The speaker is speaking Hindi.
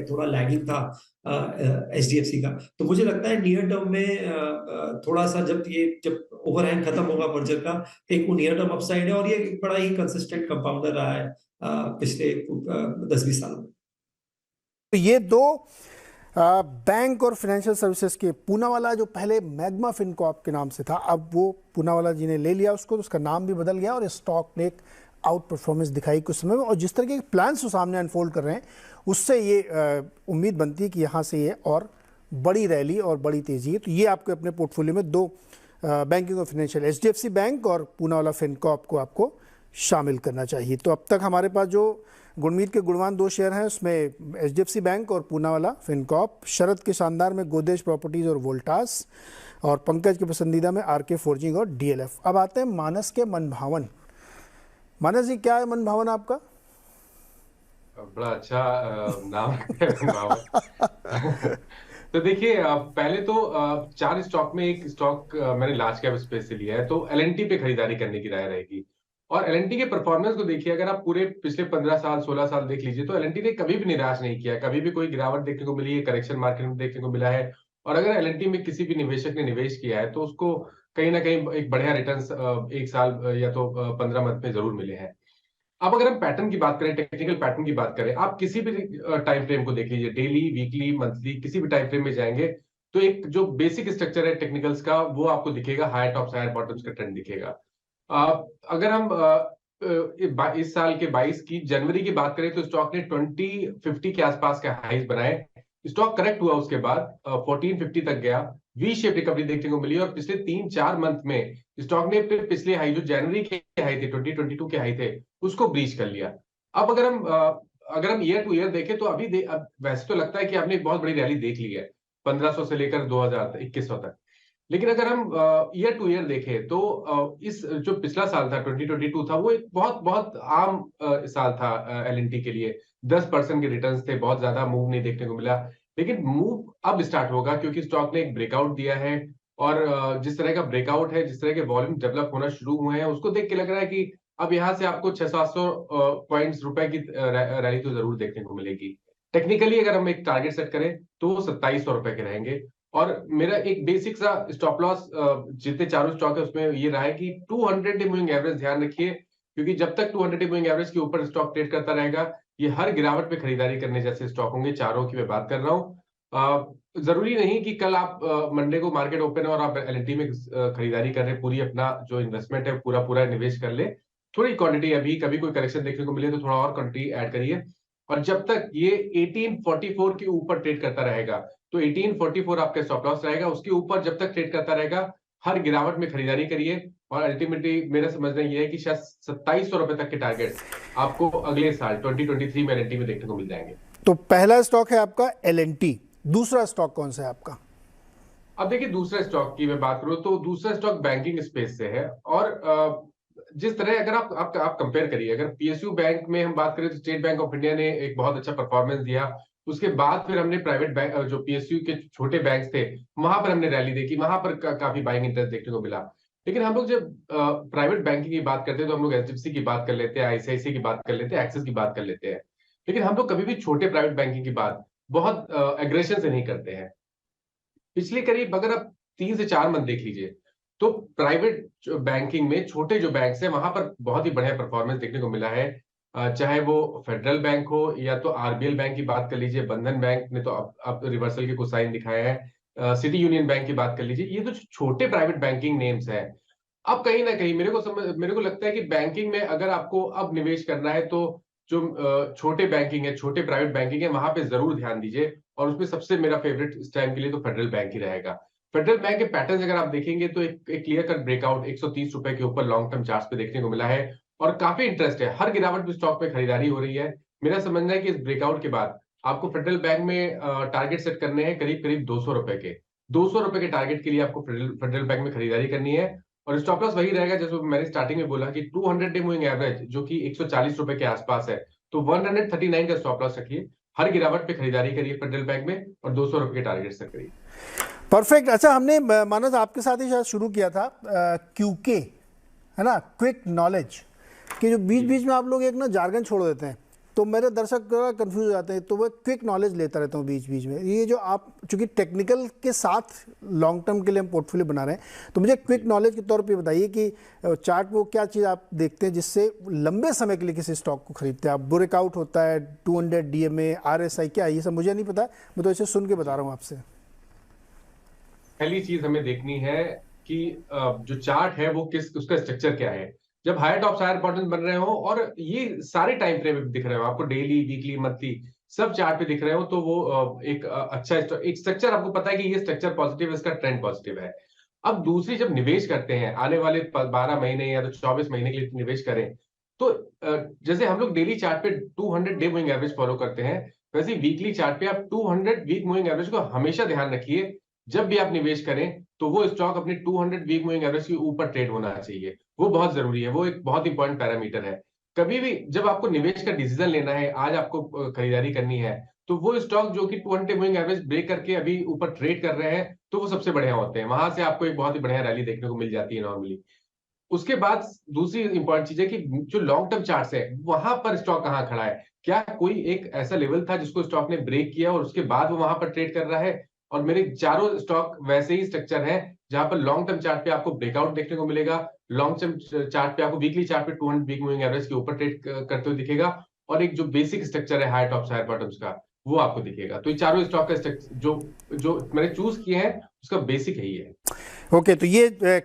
थोड़ा लैगिंग था एचडीएफसी का। तो मुझे लगता है नियर टर्म में थोड़ा सा जब ओवरहैंग खत्म होगा मर्जर का, एक वो नियर टर्म अपसाइड है, और ये एक बड़ा ही कंसिस्टेंट कंपाउंडर रहा है पिछले 10-20 सालों में। तो ये दो बैंक और फाइनेंशियल सर्विसेज के, पूनावाला जो पहले मैग्मा फिनकॉर्प के नाम से था, अब वो पूनावाला जी ने ले लिया उसको, तो उसका नाम भी बदल गया और स्टॉक ने एक आउट परफॉर्मेंस दिखाई कुछ समय में। और जिस तरह के प्लान्स वो सामने अनफोल्ड कर रहे हैं, उससे ये उम्मीद बनती है कि यहाँ से ये और बड़ी रैली और बड़ी तेज़ी है। तो ये आपके अपने पोर्टफोलियो में दो बैंकिंग और फाइनेंशियल, एचडीएफसी बैंक और पूनावाला फिनकॉर्प को आपको शामिल करना चाहिए। तो अब तक हमारे पास जो गुणमीत के गुणवान दो शेयर हैं, उसमें एचडीएफसी बैंक और पूनावाला फिनकॉर्प, शरद के शानदार में गोदरेज प्रॉपर्टीज और वोल्टास, और पंकज के पसंदीदा में आरके फोर्जिंग और डीएलएफ। अब आते हैं मानस के मनभावन। मानस जी, क्या है मनभावन आपका? बड़ा अच्छा नाम है मनभावन। तो देखिए, पहले तो 4 स्टॉक में एक स्टॉक मैंने लार्ज कैप स्पेस से लिया है, तो एलएनटी पे खरीदारी करने की राय रहेगी। और एलएनटी के परफॉर्मेंस को देखिए, अगर आप पूरे पिछले 15 साल 16 साल देख लीजिए, तो एलएनटी ने कभी भी निराश नहीं किया, कभी भी कोई गिरावट देखने को मिली है, करेक्शन मार्केट में देखने को मिला है। और अगर एलएनटी में किसी भी निवेशक ने निवेश किया है, तो उसको कहीं ना कहीं एक बढ़िया रिटर्न एक साल या तो 15 मंथ में जरूर मिले हैं। अब अगर हम पैटर्न की बात करें, टेक्निकल पैटर्न की बात करें, आप किसी भी टाइम फ्रेम को देख लीजिए, डेली, वीकली, मंथली, किसी भी टाइम फ्रेम में जाएंगे, तो एक जो बेसिक स्ट्रक्चर है टेक्निकल्स का, वो आपको दिखेगा, हायर टॉप्स हायर बॉटम्स का ट्रेंड दिखेगा। अगर हम इस साल के 22 की जनवरी की बात करें, तो स्टॉक ने 2050 के आसपास के हाईज बनाए। स्टॉक करेक्ट हुआ, उसके बाद 1450 तक गया, वी शेप रिकवरी देखने को मिली, और पिछले 3-4 मंथ में स्टॉक ने पिछले हाई, जो जनवरी के हाई थे, 2022 के हाई थे, उसको ब्रीच कर लिया। अब अगर हम ईयर टू ईयर देखें, तो अब वैसे तो लगता है कि आपने एक बहुत बड़ी रैली देख ली है 1500 से लेकर 2100 तक। लेकिन अगर हम ईयर टू ईयर देखें, तो इस जो पिछला साल था 2022 था, वो एक बहुत बहुत आम साल था एलएनटी के लिए। 10% के रिटर्न्स थे, बहुत ज्यादा मूव नहीं देखने को मिला। लेकिन मूव अब स्टार्ट होगा, क्योंकि स्टॉक ने एक ब्रेकआउट दिया है, और जिस तरह का ब्रेकआउट है, जिस तरह के वॉल्यूम डेवलप होना शुरू हुए हैं, उसको देख के लग रहा है कि अब यहाँ से आपको 600-700 पॉइंट्स रुपए की रैली तो जरूर देखने को मिलेगी। टेक्निकली अगर हम एक टारगेट सेट करें, तो वो 2700 रुपए के रहेंगे। और मेरा एक बेसिक सा स्टॉप लॉस जितने चारों स्टॉक है उसमें ये रहा है कि 200 डे मूविंग एवरेज ध्यान रखिए, क्योंकि जब तक 200 डे मूविंग एवरेज के ऊपर स्टॉक ट्रेड करता रहेगा, ये हर गिरावट पे खरीदारी करने जैसे स्टॉक होंगे। चारों की मैं बात कर रहा हूँ। जरूरी नहीं कि कल आप मंडे को मार्केट ओपन है और आप एलएनटी में खरीदारी कर रहे, पूरी अपना जो इन्वेस्टमेंट है पूरा पूरा निवेश कर ले। थोड़ी क्वांटिटी, अभी कभी कोई करेक्शन देखने को मिले तो थोड़ा और क्वांटिटी ऐड करिए। और जब तक ये 1844 के ऊपर ट्रेड करता रहेगा, तो 1844 आपका स्टॉप लॉस रहेगा। उसके ऊपर जब तक ट्रेड करता रहेगा, हर गिरावट में खरीदारी करिए। और अल्टीमेटली मेरा समझना ये है कि शायद 2700 रुपए तक के टारगेट आपको अगले साल 2023 में एलएनटी में देखने को मिल जाएंगे। तो पहला स्टॉक है आपका एलएनटी, दूसरा स्टॉक कौन सा है आपका? अब देखिए, दूसरे स्टॉक की मैं बात करूं, तो दूसरा स्टॉक बैंकिंग स्पेस से है। और जिस तरह अगर आप कंपेयर करिए, अगर पीएसयू बैंक में हम बात करें, तो स्टेट बैंक ऑफ इंडिया ने एक बहुत अच्छा परफॉर्मेंस दिया। उसके बाद फिर हमने प्राइवेट बैंक, जो पीएसयू के छोटे बैंक थे, वहां पर हमने रैली देखी, वहां पर काफी बाइंग इंटरेस्ट देखने को मिला। लेकिन हम लोग जब प्राइवेट बैंकिंग की बात करते हैं, तो हम लोग एचडीएफसी की बात कर लेते हैं, आईसीआईसीआई की बात कर लेते हैं, एक्सिस की बात कर लेते हैं। लेकिन हम लोग कभी भी छोटे प्राइवेट बैंकिंग की बात बहुत एग्रेशन से नहीं करते हैं। पिछले करीब अगर आप 3 से 4 मंथ देख लीजिए, तो प्राइवेट बैंकिंग में छोटे जो बैंक है, वहां पर बहुत ही बढ़िया परफॉर्मेंस देखने को मिला है। चाहे वो फेडरल बैंक हो, या तो आरबीएल बैंक की बात कर लीजिए, बंधन बैंक ने तो अब रिवर्सल के कुछ साइन दिखाए हैं, सिटी यूनियन बैंक की बात कर लीजिए, ये तो छोटे प्राइवेट बैंकिंग नेम्स हैं। अब कहीं ना कहीं मेरे को लगता है कि बैंकिंग में अगर आपको अब निवेश करना है, तो जो छोटे बैंकिंग है, छोटे प्राइवेट बैंकिंग है, वहां पे जरूर ध्यान दीजिए। और उसमें सबसे मेरा फेवरेट इस टाइम के लिए तो फेडरल बैंक ही रहेगा। फेडरल बैंक के पैटर्न अगर आप देखेंगे, तो एक क्लियर कट ब्रेकआउट 130 रुपए के ऊपर लॉन्ग टर्म चार्ट पे देखने को मिला है, और काफी इंटरेस्ट है, हर गिरावट में स्टॉक में खरीदारी हो रही है। मेरा समझना है कि इस ब्रेकआउट के बाद आपको फेडरल बैंक में टारगेट सेट करने हैं करीब करीब 200 रुपए के। 200 रुपए के टारगेट के लिए आपको फेडरल बैंक में खरीदारी करनी है। और स्टॉप लॉस वही रहेगा, जैसे मैंने स्टार्टिंग में बोला कि 200 डे मूविंग एवरेज जो कि 140 रुपए के आसपास है, तो 139 का स्टॉप लॉस रखिए, हर गिरावट पे खरीदारी करिए फेडरल बैंक में, और 200 रुपए के टारगेट सेट करिए। परफेक्ट। अच्छा, हमने मानस आपके साथ ही शायद शुरू किया था क्यूके, है ना, क्विक नॉलेज, कि जो बीच बीच में आप लोग एक ना जार्गन छोड़ देते हैं, तो मेरे दर्शक कंफ्यूज हो जाते हैं, तो वो क्विक नॉलेज लेता रहता हूँ बीच बीच में। ये जो आप चूंकि टेक्निकल के साथ लॉन्ग टर्म के लिए हम पोर्टफोलियो बना रहे हैं, तो मुझे क्विक नॉलेज के तौर पे बताइए कि चार्ट में वो क्या चीज़ आप देखते हैं जिससे लंबे समय के लिए किसी स्टॉक को खरीदते हैं आप? ब्रेकआउट होता है, 200 DMA, RSI, क्या ये सब मुझे नहीं पता, मैं तो इसे सुन के बता रहा हूँ आपसे। पहली चीज हमें देखनी है कि जो चार्ट है वो उसका स्ट्रक्चर क्या है। जब हायर टॉप्स हायर बॉटम बन रहे हो और ये सारे टाइम फ्रेम में दिख रहे हो, आपको डेली, वीकली, मंथली सब चार्ट पे दिख रहे हो, तो वो एक अच्छा एक स्ट्रक्चर, आपको पता है कि ये स्ट्रक्चर पॉजिटिव है, इसका ट्रेंड पॉजिटिव है। अब दूसरी, जब निवेश करते हैं आने वाले 12 महीने या तो 24 महीने के लिए निवेश करें, तो जैसे हम लोग डेली चार्ट पे 200 डे मूविंग एवरेज फॉलो करते हैं, वैसे वीकली चार्ट पे आप 200 वीक मूविंग एवरेज को हमेशा ध्यान रखिए। जब भी आप निवेश करें तो वो स्टॉक अपने 200 वीक मूविंग एवरेज के ऊपर ट्रेड होना चाहिए। वो बहुत जरूरी है, वो एक बहुत इंपॉर्टेंट पैरामीटर है। कभी भी जब आपको निवेश का डिसीजन लेना है, आज आपको खरीदारी करनी है, तो वो स्टॉक जो कि 200 मूविंग एवरेज ब्रेक करके अभी ऊपर ट्रेड कर रहे हैं, तो वो सबसे बढ़िया होते हैं। वहां से आपको एक बहुत ही बढ़िया रैली देखने को मिल जाती है नॉर्मली। उसके बाद दूसरी इंपॉर्टेंट चीज है कि जो लॉन्ग टर्म चार्ट्स है, वहां पर स्टॉक कहाँ खड़ा है, क्या कोई एक ऐसा लेवल था जिसको स्टॉक ने ब्रेक किया और उसके बाद वो वहां पर ट्रेड कर रहा है। और मेरे चारों स्टॉक वैसे ही स्ट्रक्चर है, जहां पर लॉन्ग टर्म चार्ट पे आपको ब्रेकआउट देखने को मिलेगा, लॉन्ग टर्म चार्ट पे आपको वीकली चार्ट पे 200 वीक मूविंग एवरेज के ऊपर ट्रेड करते हुए दिखेगा, और एक जो बेसिक स्ट्रक्चर है हाई टॉप्स हाई बॉटम्स का, वो आपको दिखेगा। तो ये चारों स्टॉक का जो जो मैंने चूज किए हैं उसका बेसिक यही है। ओके, तो ये